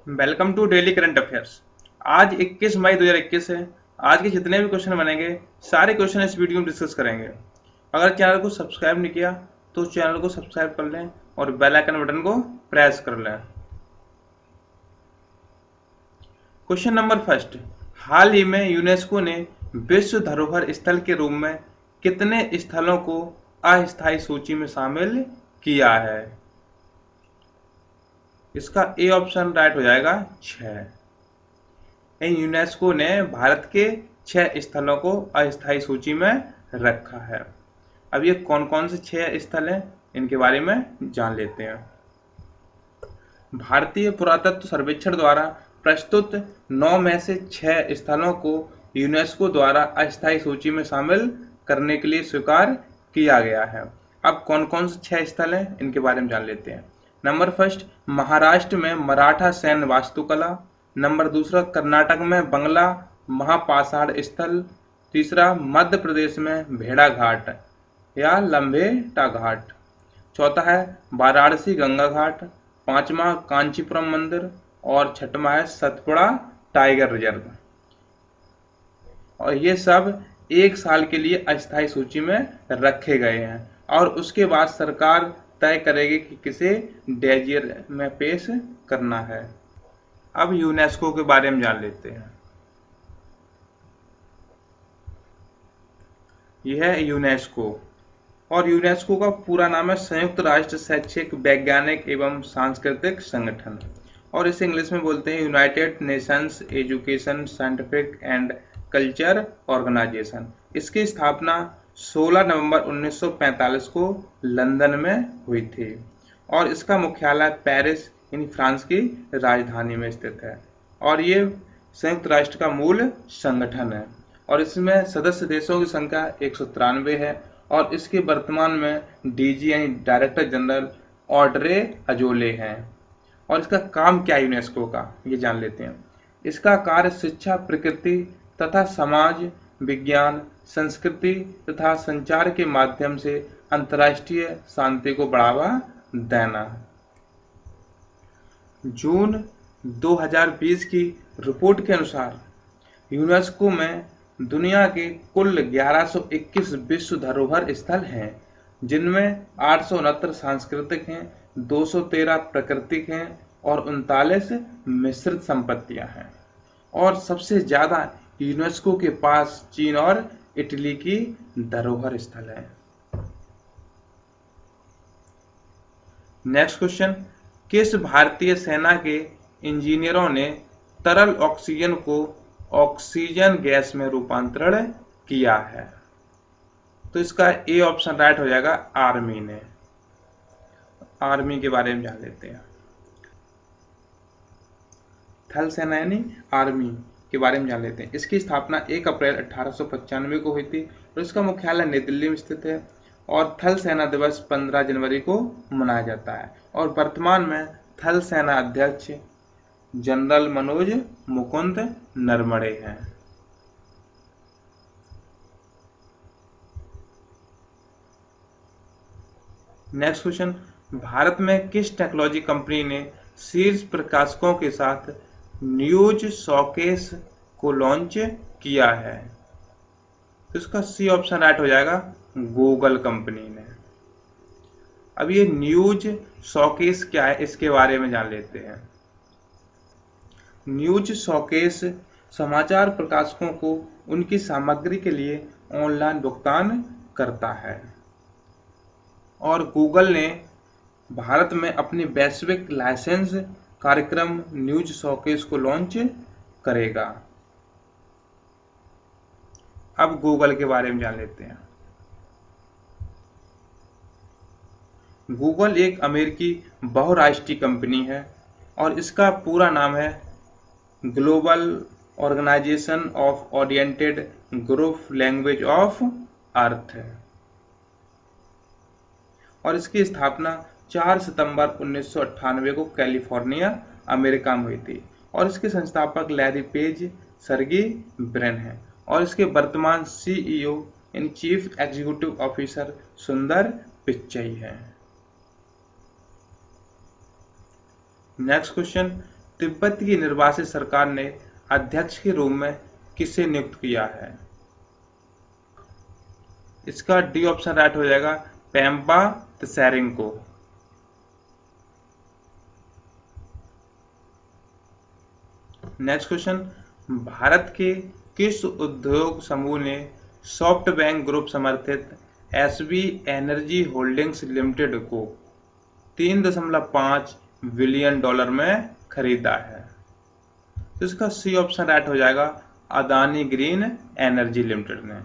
Welcome to daily current affairs. आज 21 मई 2021 है। आज के जितने भी क्वेश्चन बनेंगे सारे क्वेश्चन इस वीडियो में डिस्कस करेंगे। अगर चैनल को सब्सक्राइब नहीं किया तो चैनल को सब्सक्राइब कर लें और बेल आइकन बटन को प्रेस कर लें। क्वेश्चन नंबर फर्स्ट, हाल ही में यूनेस्को ने विश्व धरोहर स्थल के रूप में कितने स्थलों को अस्थायी सूची में शामिल किया है? इसका ए ऑप्शन राइट हो जाएगा 6। यूनेस्को ने भारत के 6 स्थलों को अस्थायी सूची में रखा है। अब ये कौन कौन से 6 स्थल हैं इनके बारे में जान लेते हैं। भारतीय पुरातत्व सर्वेक्षण द्वारा प्रस्तुत 9 में से 6 स्थलों को यूनेस्को द्वारा अस्थायी सूची में शामिल करने के लिए स्वीकार किया गया है। अब कौन कौन से 6 स्थल हैं इनके बारे में जान लेते हैं। नंबर फर्स्ट, महाराष्ट्र में मराठा सैन्य वास्तुकला। नंबर दूसरा, कर्नाटक में बंगला महापाषाण स्थल। तीसरा, मध्य प्रदेश में भेड़ा घाट या लंबेटा घाट। चौथा है वाराणसी गंगा घाट। पांचवा कांचीपुरम मंदिर और छठवा है सतपुड़ा टाइगर रिजर्व। और ये सब 1 साल के लिए अस्थायी सूची में रखे गए हैं और उसके बाद सरकार तय करेगी कि किसे डेजियर में पेश करना है। अब यूनेस्को के बारे में जान लेते हैं। यह है यूनेस्को और यूनेस्को का पूरा नाम है संयुक्त राष्ट्र शैक्षिक वैज्ञानिक एवं सांस्कृतिक संगठन, और इसे इंग्लिश में बोलते हैं united nations education scientific and cultural organisation. इसकी स्थापना 16 नवंबर 1945 को लंदन में हुई थी और इसका मुख्यालय पेरिस यानी फ्रांस की राजधानी में स्थित है। और ये संयुक्त राष्ट्र का मूल संगठन है और इसमें सदस्य देशों की संख्या 193 है और इसके वर्तमान में डीजी यानी डायरेक्टर जनरल ऑड्रे अजोले हैं। और इसका काम क्या है यूनेस्को का, ये जान लेते हैं। इसका कार्य शिक्षा, प्रकृति तथा समाज विज्ञान, संस्कृति तथा संचार के माध्यम से अंतर्राष्ट्रीय शांति को बढ़ावा देना। जून 2020 की रिपोर्ट के अनुसार यूनेस्को में दुनिया के कुल 1121 विश्व धरोहर स्थल हैं, जिनमें 869 सांस्कृतिक हैं, 213 प्राकृतिक हैं और 39 मिश्रित संपत्तियां हैं। और सबसे ज्यादा यूनेस्को के पास चीन और इटली की धरोहर स्थल है। नेक्स्ट क्वेश्चन, किस भारतीय सेना के इंजीनियरों ने तरल ऑक्सीजन को ऑक्सीजन गैस में रूपांतरण किया है? तो इसका ए ऑप्शन राइट हो जाएगा आर्मी ने। आर्मी के बारे में जान लेते हैं। थल सेना यानी आर्मी के बारे में जान लेते हैं। इसकी स्थापना 1 अप्रैल 1895 को हुई थी और इसका मुख्यालय नई दिल्ली में स्थित है और थल सेना दिवस 15 जनवरी को मनाया जाता है। और वर्तमान में थल सेना अध्यक्ष जनरल मनोज मुकुंद नरवणे हैं। नेक्स्ट क्वेश्चन, भारत में किस टेक्नोलॉजी कंपनी ने शीर्ष प्रकाशकों के साथ न्यूज शोकेस को लॉन्च किया है? तो इसका सी ऑप्शन राइट हो जाएगा गूगल कंपनी ने। अब ये न्यूज शोकेस क्या है इसके बारे में जान लेते हैं। न्यूज शोकेस समाचार प्रकाशकों को उनकी सामग्री के लिए ऑनलाइन भुगतान करता है और गूगल ने भारत में अपनी वैश्विक लाइसेंस कार्यक्रम न्यूज शोकेस को लॉन्च करेगा। अब गूगल के बारे में जान लेते हैं। गूगल एक अमेरिकी बहुराष्ट्रीय कंपनी है और इसका पूरा नाम है global organisation of oriented group language of earth है और इसकी स्थापना 4 सितंबर 1998 को कैलिफोर्निया अमेरिका में हुई थी और इसके संस्थापक लैरी पेज सर्गी ब्रेन हैं और इसके वर्तमान सीईओ यानी चीफ एग्जीक्यूटिव ऑफिसर सुंदर पिच्चई हैं। नेक्स्ट क्वेश्चन, तिब्बत की निर्वासित सरकार ने अध्यक्ष के रूप में किसे नियुक्त किया है? इसका डी ऑप्शन राइट हो जाएगा, पेम्पा त्सैरिंग को। नेक्स्ट क्वेश्चन, भारत के किस उद्योग समूह ने सॉफ्टबैंक ग्रुप समर्थित एसबी एनर्जी होल्डिंग्स लिमिटेड को 3.5 बिलियन डॉलर में खरीदा है? तो इसका सी ऑप्शन राइट हो जाएगा, अदानी ग्रीन एनर्जी लिमिटेड ने।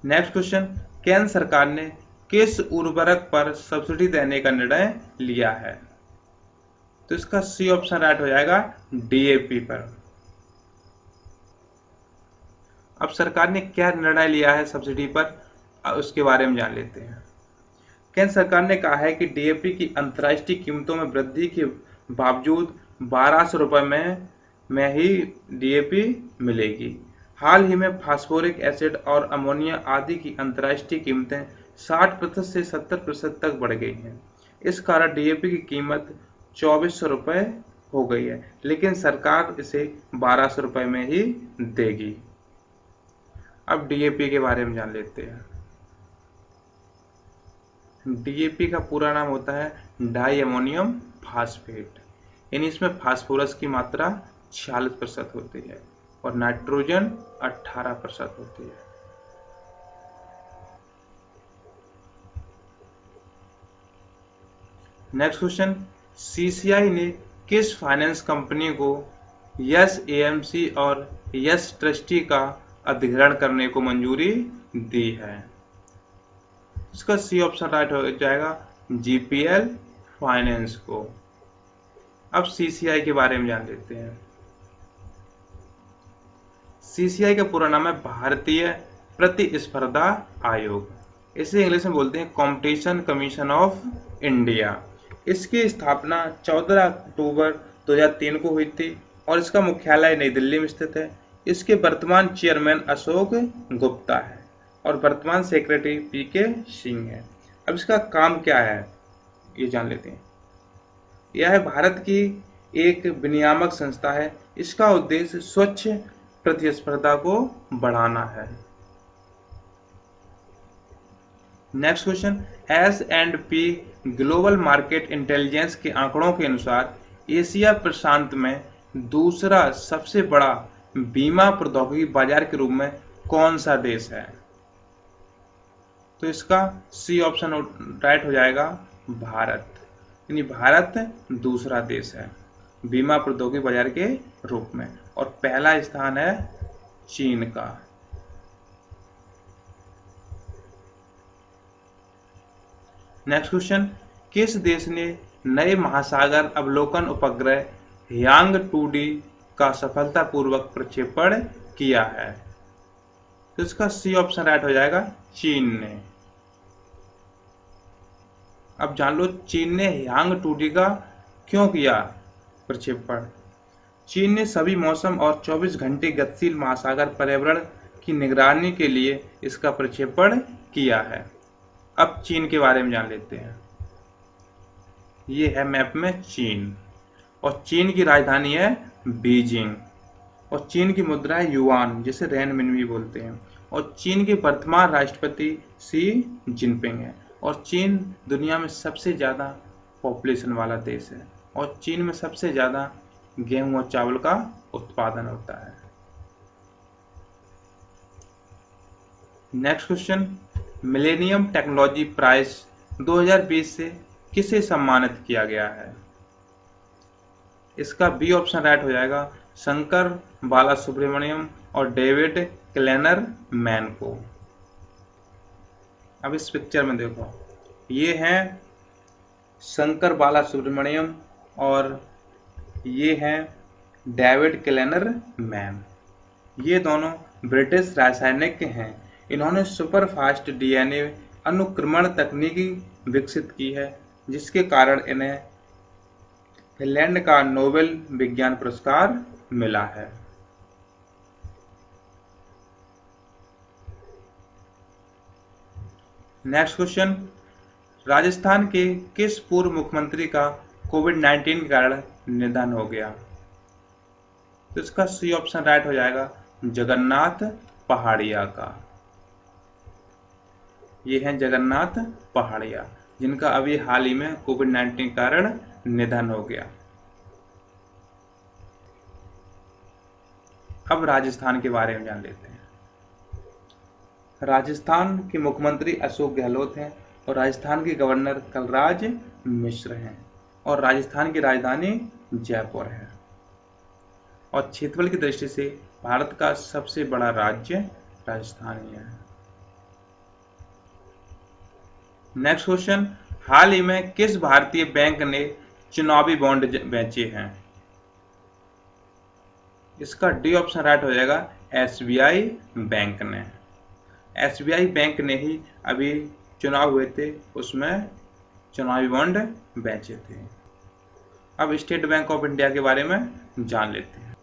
नेक्स्ट क्वेश्चन, केंद्र सरकार ने किस उर्वरक पर सब्सिडी देने का निर्णय लिया है? तो इसका सी ऑप्शन राइट हो जाएगा, डीएपी पर। अब सरकार ने क्या निर्णय लिया है सब्सिडी पर, उसके बारे में जान लेते हैं। केंद्र सरकार ने कहा है कि डीएपी की अंतर्राष्ट्रीय कीमतों में वृद्धि के बावजूद 1200 रुपये में ही डीएपी मिलेगी। हाल ही में फास्फोरिक एसिड और अमोनिया आदि की अंतर्राष्ट्रीय कीमतें 60% से 70% तक बढ़ गई हैं। इस कारण डीएपी की कीमत 2400 रुपये हो गई है, लेकिन सरकार इसे 1200 रुपये में ही देगी। अब डीएपी के बारे में जान लेते हैं। डीएपी का पूरा नाम होता है डाई अमोनियम फास्फेट, यानी इसमें फास्फोरस की मात्रा 46% होती है और नाइट्रोजन 18% होती है। नेक्स्ट क्वेश्चन, सीसीआई ने किस फाइनेंस कंपनी को यस एएमसी और यस ट्रस्टी का अधिग्रहण करने को मंजूरी दी है? इसका सी ऑप्शन राइट हो जाएगा, जीपीएल फाइनेंस को। अब सीसीआई के बारे में जान लेते हैं। सीसीआई का पूरा नाम है भारतीय प्रतिस्पर्धा आयोग, इसे इंग्लिश में बोलते हैं कॉम्पिटिशन कमीशन ऑफ इंडिया। इसकी स्थापना 14 अक्टूबर 2003 को हुई थी और इसका मुख्यालय नई दिल्ली में स्थित है। इसके वर्तमान चेयरमैन अशोक गुप्ता है और वर्तमान सेक्रेटरी पीके सिंह है। अब इसका काम क्या है ये जान लेते हैं। यह भारत की एक विनियामक संस्था है। इसका उद्देश्य स्वच्छ प्रतिस्पर्धा को बढ़ाना है। Next question, S&P global market intelligence के आंकड़ों के अनुसार एशिया प्रशांत में दूसरा सबसे बड़ा बीमा प्रौद्योगिकी बाजार के रूप में कौन सा देश है? तो इसका सी ऑप्शन राइट हो जाएगा, भारत, यानी भारत दूसरा देश है बीमा प्रौद्योगिकी बाजार के रूप में, और पहला स्थान है चीन का। नेक्स्ट क्वेश्चन, किस देश ने नए महासागर अवलोकन उपग्रह यांग 2D का सफलतापूर्वक प्रक्षेपण किया है? तो इसका सी ऑप्शन राइट हो जाएगा, चीन ने। अब जान लो चीन ने यांग 2D का क्यों किया प्रक्षेपण। चीन ने सभी मौसम और 24 घंटे गतिशील महासागर पर्यावरण की निगरानी के लिए इसका प्रक्षेपण किया है। अब चीन के बारे में जान लेते हैं। ये है मैप में चीन, और चीन की राजधानी है बीजिंग, और चीन की मुद्रा है युआन, जिसे रेनमिन भी बोलते हैं, और चीन के वर्तमान राष्ट्रपति शी जिनपिंग है, और चीन दुनिया में सबसे ज़्यादा पॉपुलेशन वाला देश है, और चीन में सबसे ज़्यादा गेहूं और चावल का उत्पादन होता है। Next question, millennium technology prize 2020 से किसे सम्मानित किया गया है? इसका बी ऑप्शन राइट हो जाएगा, शंकर बालासुब्रमण्यम और डेविड क्लेनर मैन को। अब इस पिक्चर में देखो, ये हैं शंकर बालासुब्रमण्यम और ये हैं डेविड क्लेनर मैन। ये दोनों ब्रिटिश रासायनिज्ञ हैं। इन्होंने सुपरफास्ट डीएनए अनुक्रमण तकनीकी विकसित की है, जिसके कारण इन्हें फिनलैंड का नोबेल विज्ञान पुरस्कार मिला है। नेक्स्ट क्वेश्चन, राजस्थान के किस पूर्व मुख्यमंत्री का कोविड-19 के कारण निधन हो गया? तो इसका सी ऑप्शन राइट हो जाएगा, जगन्नाथ पहाड़िया का। ये हैं जगन्नाथ पहाड़िया, जिनका अभी हाल ही में कोविड-19 के कारण निधन हो गया। अब राजस्थान के बारे में जान लेते हैं। राजस्थान के मुख्यमंत्री अशोक गहलोत हैं और राजस्थान के गवर्नर कलराज मिश्र हैं और राजस्थान की राजधानी जयपुर है और क्षेत्रफल की दृष्टि से भारत का सबसे बड़ा राज्य राजस्थान ही है। नेक्स्ट क्वेश्चन, हाल ही में किस भारतीय बैंक ने चुनावी बॉन्ड बेचे हैं? इसका डी ऑप्शन राइट हो जाएगा, एसबीआई बैंक ने। एसबीआई बैंक ने ही अभी चुनाव हुए थे, उसमें चुनावी बॉन्ड बेचे थे। अब स्टेट बैंक ऑफ इंडिया के बारे में जान लेते हैं।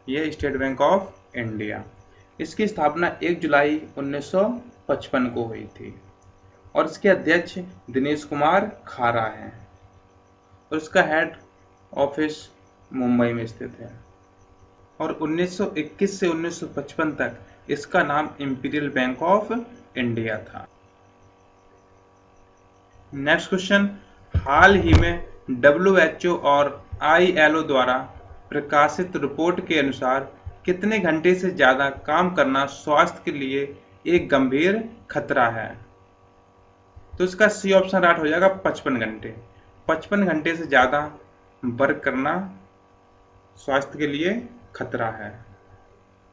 यह स्टेट बैंक ऑफ इंडिया, इसकी स्थापना 1 जुलाई 1955 को हुई थी और इसके अध्यक्ष दिनेश कुमार खारा हैं और इसका हेड ऑफिस मुंबई में स्थित है और 1921 से 1955 तक इसका नाम इंपीरियल बैंक ऑफ इंडिया था। नेक्स्ट क्वेश्चन, हाल ही में WHO और ILO द्वारा प्रकाशित रिपोर्ट के अनुसार कितने घंटे से ज्यादा काम करना स्वास्थ्य के लिए एक गंभीर खतरा है? तो इसका सी ऑप्शन राइट हो जाएगा, 55 घंटे। 55 घंटे से ज्यादा वर्क करना स्वास्थ्य के लिए खतरा है।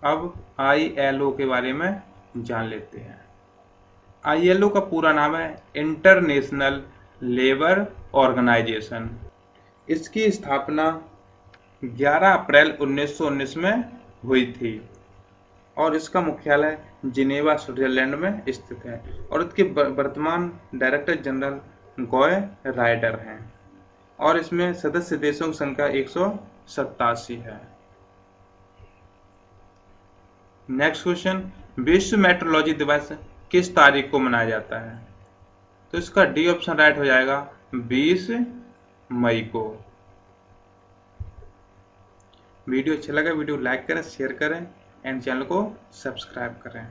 अब ILO के बारे में जान लेते हैं। ILO का पूरा नाम है इंटरनेशनल लेबर ऑर्गेनाइजेशन। इसकी स्थापना 11 अप्रैल 1919 में हुई थी और इसका मुख्यालय जिनेवा स्विट्जरलैंड में स्थित है और इसके वर्तमान डायरेक्टर जनरल गॉय राइडर हैं और इसमें सदस्य देशों की संख्या 187 है। नेक्स्ट क्वेश्चन, विश्व मेट्रोलॉजी दिवस किस तारीख को मनाया जाता है? तो इसका डी ऑप्शन राइट हो जाएगा, 20 मई को। वीडियो अच्छा लगा वीडियो लाइक करें, शेयर करें एंड चैनल को सब्सक्राइब करें।